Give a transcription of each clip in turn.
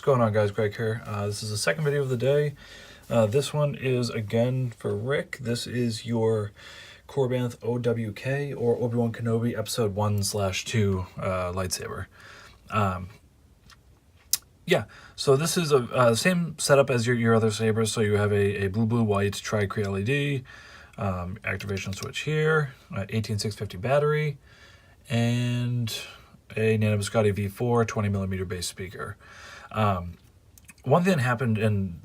What's going on, guys? Greg here. This is the second video of the day. This one is again for Rick. This is your Korbanth OWK or Obi-Wan Kenobi Episode 1/2 lightsaber. Yeah, so this is a same setup as your other sabers. So you have a blue-blue-white tri-cree LED, activation switch here, 18650 battery, and a Nano Biscotti V4 20mm bass speaker. One thing that happened, and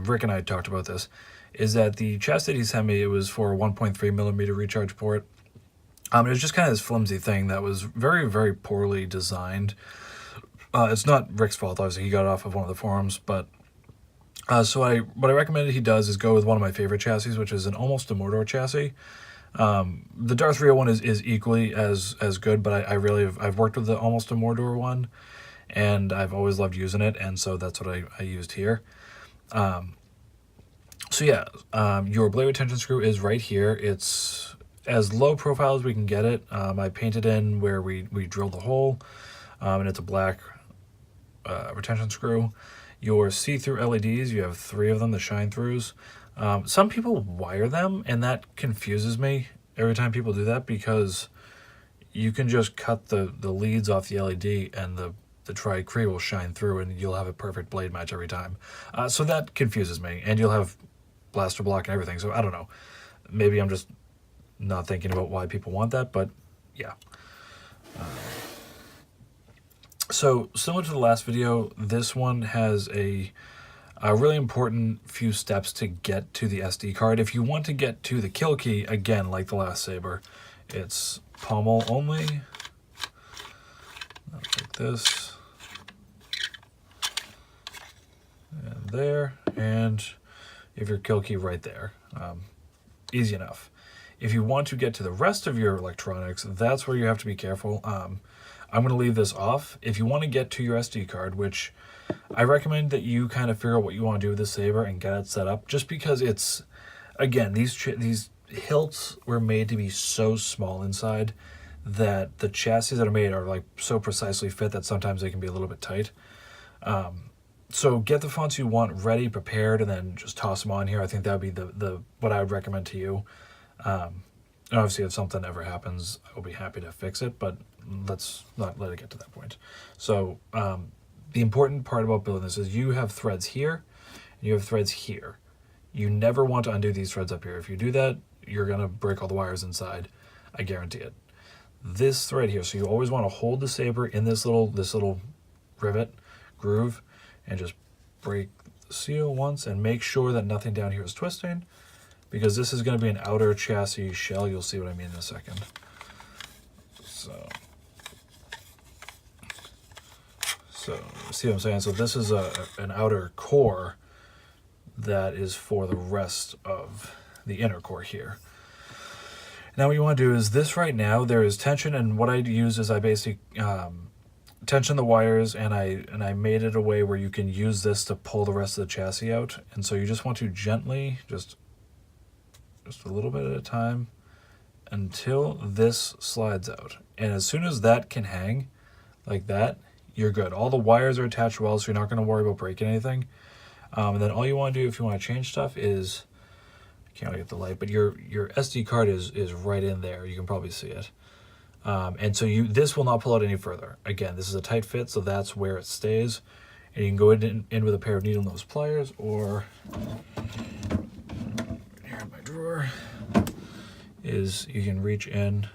Rick and I talked about this, is that the chassis that he sent me, it was for a 1.3mm recharge port. It was just kind of this flimsy thing that was very, very poorly designed. It's not Rick's fault, obviously. He got it off of one of the forums, but so what I recommended he does is go with one of my favorite chassis, which is an Almost a Mordor chassis. The Darth Vader one is equally as good, but I've worked with the Almost a Mordor one, and I've always loved using it, and so that's what I used here. So yeah, your blade retention screw is right here. It's as low profile as we can get it. I painted in where we drilled the hole, and it's a black retention screw. Your see-through LEDs, you have 3 of them, the shine-throughs. Some people wire them, and that confuses me every time people do that, because you can just cut the leads off the LED and the tri-cree will shine through and you'll have a perfect blade match every time. So that confuses me, and you'll have blaster block and everything. So I don't know, maybe I'm just not thinking about why people want that, but yeah. So similar to the last video, this one has a really important few steps to get to the SD card. If you want to get to the kill key, again, like the last saber, it's pommel only, like this, and there, and if your kill key right there. Easy enough. If you want to get to the rest of your electronics, that's where you have to be careful. I'm going to leave this off. If you want to get to your SD card, which I recommend that you kind of figure out what you want to do with the saber and get it set up, just because it's, again, these hilts were made to be so small inside that the chassis that are made are like so precisely fit that sometimes they can be a little bit tight. So get the fonts you want ready, prepared, and then just toss them on here. I think that would be the what I would recommend to you. And obviously, if something ever happens, I will be happy to fix it, but let's not let it get to that point. So the important part about building this is you have threads here, and you have threads here. You never want to undo these threads up here. If you do that, you're going to break all the wires inside. I guarantee it. This thread here, so you always want to hold the saber in this little rivet groove, and just break the seal once and make sure that nothing down here is twisting, because this is going to be an outer chassis shell. You'll see what I mean in a second. So see what I'm saying? So this is an outer core that is for the rest of the inner core here. Now what you want to do is this right now, there is tension, and what I use is I basically tension the wires, and I made it a way where you can use this to pull the rest of the chassis out. And so you just want to gently, just a little bit at a time, until this slides out. And as soon as that can hang like that, you're good. All the wires are attached well, so you're not going to worry about breaking anything. And then all you want to do if you want to change stuff is, I can't really get the light, but your SD card is right in there. You can probably see it. And so this will not pull out any further. Again, this is a tight fit, so that's where it stays. And you can go in with a pair of needle nose pliers, or here in my drawer is you can reach in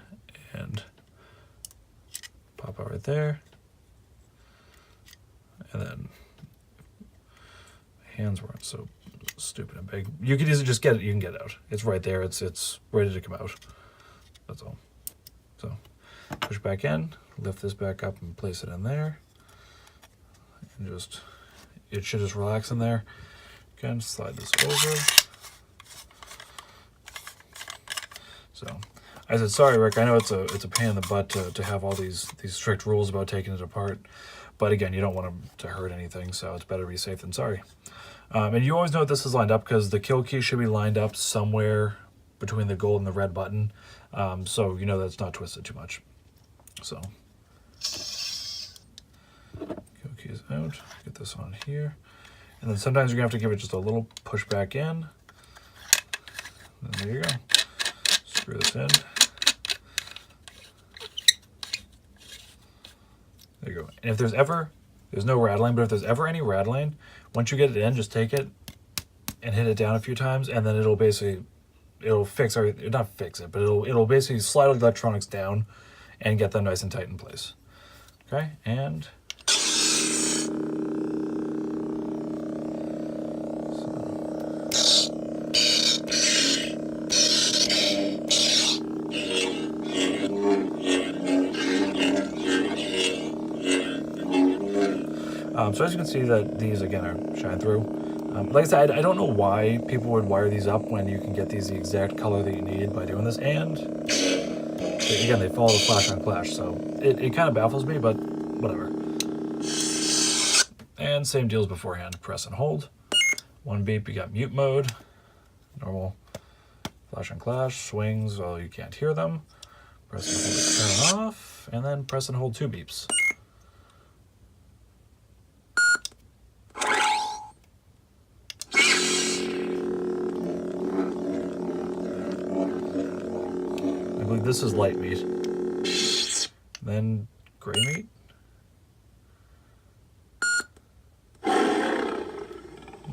and pop out right there. And then my hands weren't so stupid and big. You could easily just get it. You can get it out. It's right there. It's ready to come out. That's all. So push back in, lift this back up and place it in there, and it should just relax in there. Again, slide this over. So I said, sorry, Rick, I know it's a pain in the butt to have all these strict rules about taking it apart, but again, you don't want them to hurt anything, so it's better to be safe than sorry. And you always know that this is lined up, because the kill key should be lined up somewhere between the gold and the red button, so you know that's not twisted too much. So keys out, get this on here. And then sometimes you're gonna have to give it just a little push back in. And there you go. Screw this in. There you go. And if there's no rattling, but if there's ever any rattling, once you get it in, just take it and hit it down a few times, and then it'll fix, or not fix it, but it'll basically slide the electronics down and get them nice and tight in place. Okay, and so as you can see that these again are shine through. Like I said, I don't know why people would wire these up when you can get these the exact color that you need by doing this. And again, they follow the flash on clash, so it kind of baffles me, but whatever. And same deal as beforehand. Press and hold. One beep, you got mute mode. Normal flash on clash. Swings, well, you can't hear them. Press and hold to turn off. And then press and hold 2 beeps. I believe this is light meat. Then gray meat.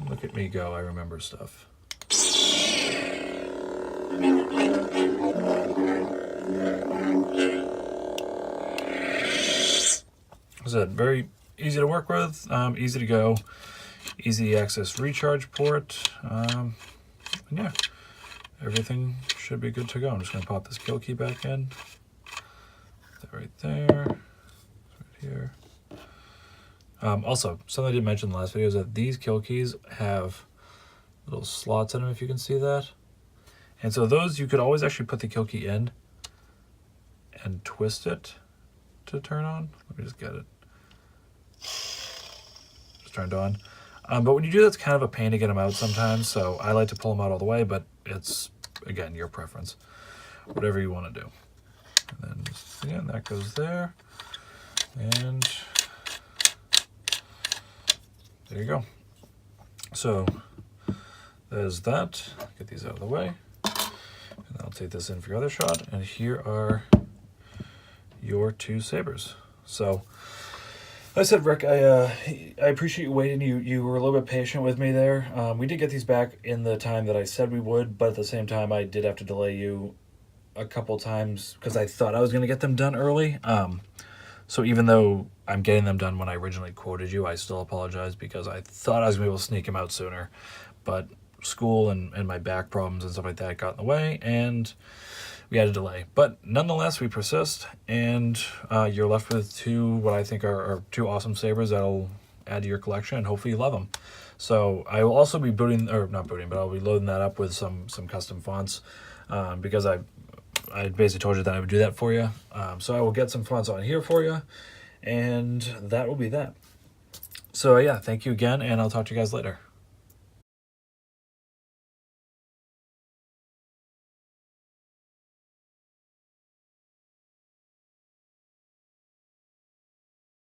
Look at me go, I remember stuff. As I said, very easy to work with, easy to go, easy access recharge port, and yeah, everything should be good to go. I'm just going to pop this kill key back in. Put that right there, right here. Also, something I did mention in the last video is that these kill keys have little slots in them, if you can see that. And so those, you could always actually put the kill key in and twist it to turn on. Let me just get it. Just turned on. But when you do that, it's kind of a pain to get them out sometimes, so I like to pull them out all the way, but it's, again, your preference. Whatever you want to do. And then, just, again, that goes there. And there you go. So, there's that. Get these out of the way. And I'll take this in for your other shot. And here are your 2 sabers. So, like I said, Rick, I appreciate you waiting. You were a little bit patient with me there. We did get these back in the time that I said we would, but at the same time, I did have to delay you a couple times because I thought I was going to get them done early. So even though I'm getting them done when I originally quoted you, I still apologize because I thought I was going to be able to sneak them out sooner. But school and my back problems and stuff like that got in the way, and we had a delay. But nonetheless, we persist, and you're left with 2 what I think are 2 awesome sabers that'll add to your collection, and hopefully you love them. So I will also be booting, or not booting, but I'll be loading that up with some custom fonts because I basically told you that I would do that for you. So I will get some fonts on here for you, and that will be that. So yeah, thank you again, and I'll talk to you guys later.